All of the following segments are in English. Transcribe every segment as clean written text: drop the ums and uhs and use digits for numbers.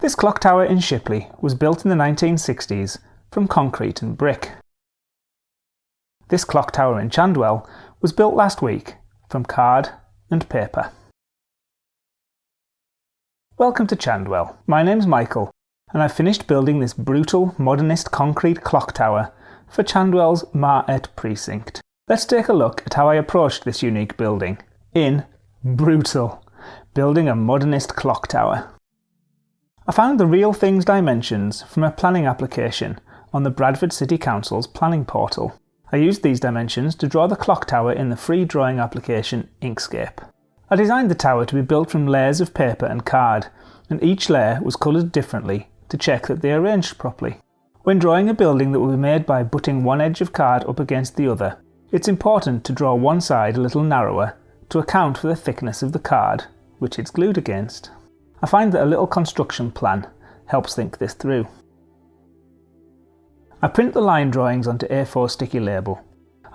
This clock tower in Shipley was built in the 1960s from concrete and brick. This clock tower in Chandwell was built last week from card and paper. Welcome to Chandwell. My name's Michael, and I've finished building this brutal modernist concrete clock tower for Chandwell's Market precinct. Let's take a look at how I approached this unique building in brutal, building a modernist clock tower. I found the real things dimensions from a planning application on the Bradford City Council's planning portal. I used these dimensions to draw the clock tower in the free drawing application Inkscape. I designed the tower to be built from layers of paper and card, and each layer was coloured differently to check that they arranged properly. When drawing a building that will be made by butting one edge of card up against the other, it's important to draw one side a little narrower to account for the thickness of the card which it's glued against. I find that a little construction plan helps think this through. I print the line drawings onto A4 sticky label.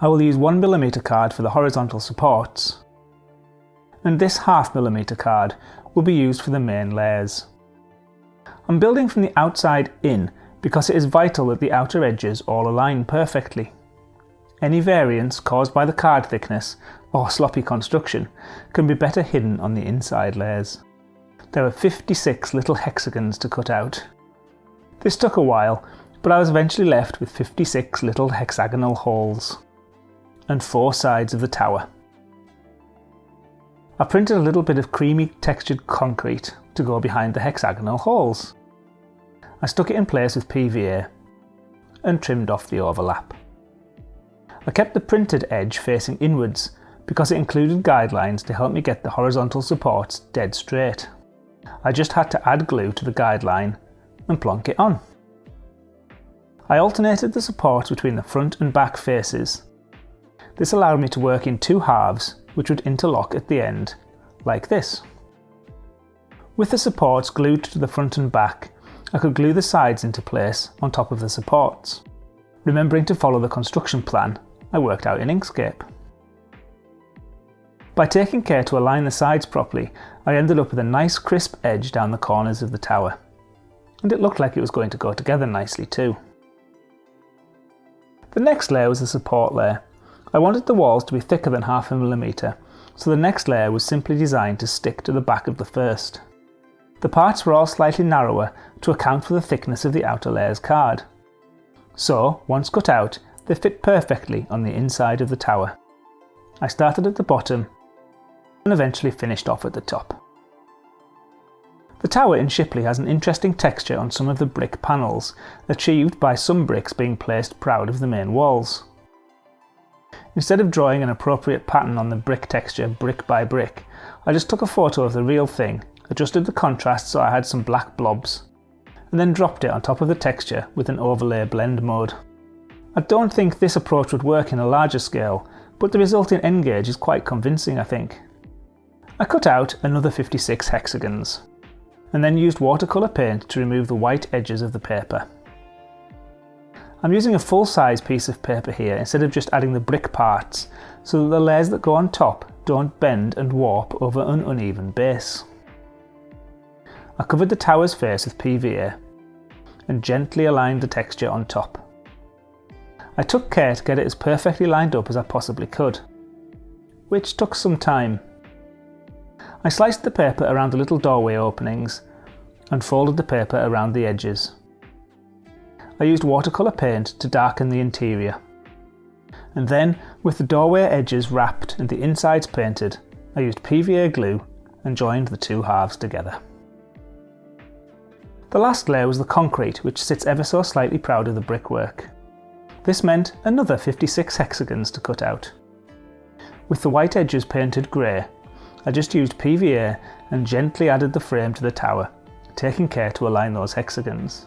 I will use 1mm card for the horizontal supports, and this 0.5mm card will be used for the main layers. I'm building from the outside in because it is vital that the outer edges all align perfectly. Any variance caused by the card thickness or sloppy construction can be better hidden on the inside layers. There were 56 little hexagons to cut out. This took a while, but I was eventually left with 56 little hexagonal holes and 4 sides of the tower. I printed a little bit of creamy textured concrete to go behind the hexagonal holes. I stuck it in place with PVA and trimmed off the overlap. I kept the printed edge facing inwards because it included guidelines to help me get the horizontal supports dead straight. I just had to add glue to the guideline and plonk it on. I alternated the supports between the front and back faces. This allowed me to work in 2 halves which would interlock at the end, like this. With the supports glued to the front and back, I could glue the sides into place on top of the supports, remembering to follow the construction plan I worked out in Inkscape. By taking care to align the sides properly, I ended up with a nice crisp edge down the corners of the tower, and it looked like it was going to go together nicely too. The next layer was the support layer. I wanted the walls to be thicker than 0.5mm, so the next layer was simply designed to stick to the back of the first. The parts were all slightly narrower to account for the thickness of the outer layer's card. So, once cut out, they fit perfectly on the inside of the tower. I started at the bottom and eventually finished off at the top. The tower in Shipley has an interesting texture on some of the brick panels, achieved by some bricks being placed proud of the main walls. Instead of drawing an appropriate pattern on the brick texture brick by brick, I just took a photo of the real thing, adjusted the contrast so I had some black blobs, and then dropped it on top of the texture with an overlay blend mode. I don't think this approach would work in a larger scale, but the resulting end gauge is quite convincing, I think. I cut out another 56 hexagons, and then used watercolour paint to remove the white edges of the paper. I'm using a full-size piece of paper here instead of just adding the brick parts, so that the layers that go on top don't bend and warp over an uneven base. I covered the tower's face with PVA and gently aligned the texture on top. I took care to get it as perfectly lined up as I possibly could, which took some time. I sliced the paper around the little doorway openings and folded the paper around the edges. I used watercolour paint to darken the interior, and then, with the doorway edges wrapped and the insides painted, I used PVA glue and joined the 2 halves together. The last layer was the concrete, which sits ever so slightly proud of the brickwork. This meant another 56 hexagons to cut out. With the white edges painted grey, I just used PVA and gently added the frame to the tower, taking care to align those hexagons.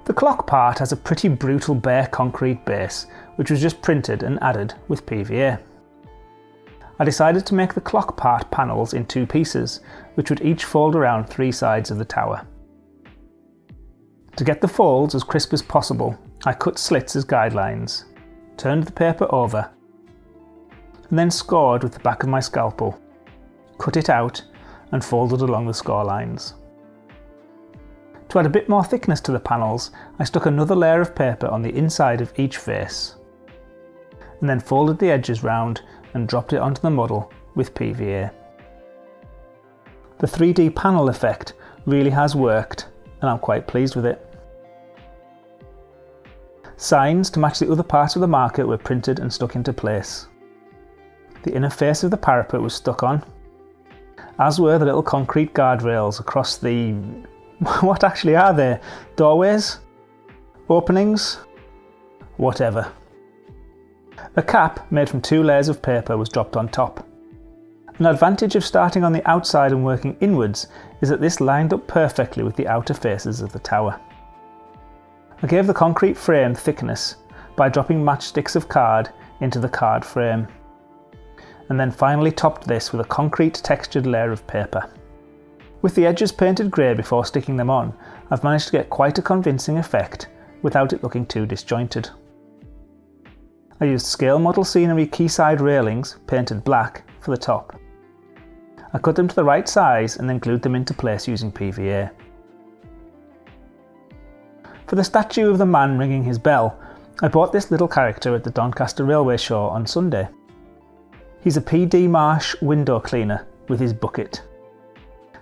The clock part has a pretty brutal bare concrete base, which was just printed and added with PVA. I decided to make the clock part panels in 2 pieces, which would each fold around 3 sides of the tower. To get the folds as crisp as possible, I cut slits as guidelines, turned the paper over, and then scored with the back of my scalpel, cut it out and folded along the score lines. To add a bit more thickness to the panels, I stuck another layer of paper on the inside of each face, and then folded the edges round and dropped it onto the model with PVA. The 3D panel effect really has worked, and I'm quite pleased with it. Signs to match the other parts of the market were printed and stuck into place. The inner face of the parapet was stuck on, as were the little concrete guardrails across the... what actually are they? Doorways? Openings? Whatever. A cap made from 2 layers of paper was dropped on top. An advantage of starting on the outside and working inwards is that this lined up perfectly with the outer faces of the tower. I gave the concrete frame thickness by dropping matchsticks of card into the card frame, and then finally topped this with a concrete textured layer of paper. With the edges painted grey before sticking them on, I've managed to get quite a convincing effect without it looking too disjointed. I used scale model scenery quayside railings, painted black, for the top. I cut them to the right size and then glued them into place using PVA. For the statue of the man ringing his bell, I bought this little character at the Doncaster Railway Show on Sunday. He's a PD Marsh window cleaner with his bucket.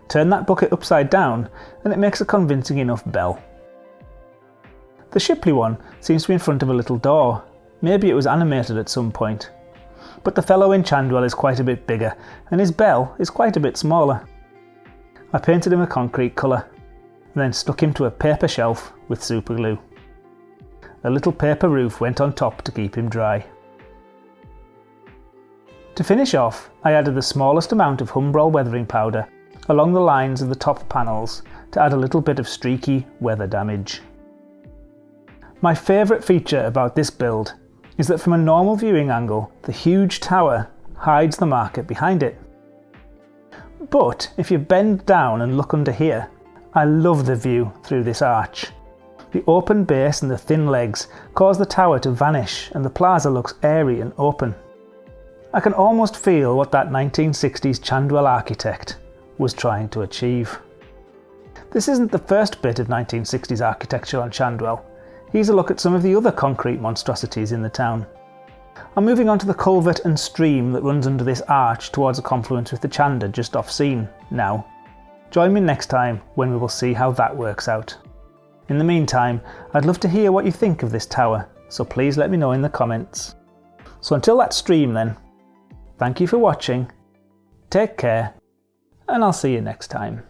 Turn that bucket upside down and it makes a convincing enough bell. The Shipley one seems to be in front of a little door. Maybe it was animated at some point. But the fellow in Chandwell is quite a bit bigger and his bell is quite a bit smaller. I painted him a concrete colour and then stuck him to a paper shelf with super glue. A little paper roof went on top to keep him dry. To finish off, I added the smallest amount of Humbrol weathering powder along the lines of the top panels to add a little bit of streaky weather damage. My favourite feature about this build is that from a normal viewing angle, the huge tower hides the market behind it. But if you bend down and look under here, I love the view through this arch. The open base and the thin legs cause the tower to vanish and the plaza looks airy and open. I can almost feel what that 1960s Chandwell architect was trying to achieve. This isn't the first bit of 1960s architecture on Chandwell. Here's a look at some of the other concrete monstrosities in the town. I'm moving on to the culvert and stream that runs under this arch towards a confluence with the Chander just off scene now. Join me next time when we will see how that works out. In the meantime, I'd love to hear what you think of this tower, so please let me know in the comments. So until that stream then, thank you for watching, take care, and I'll see you next time.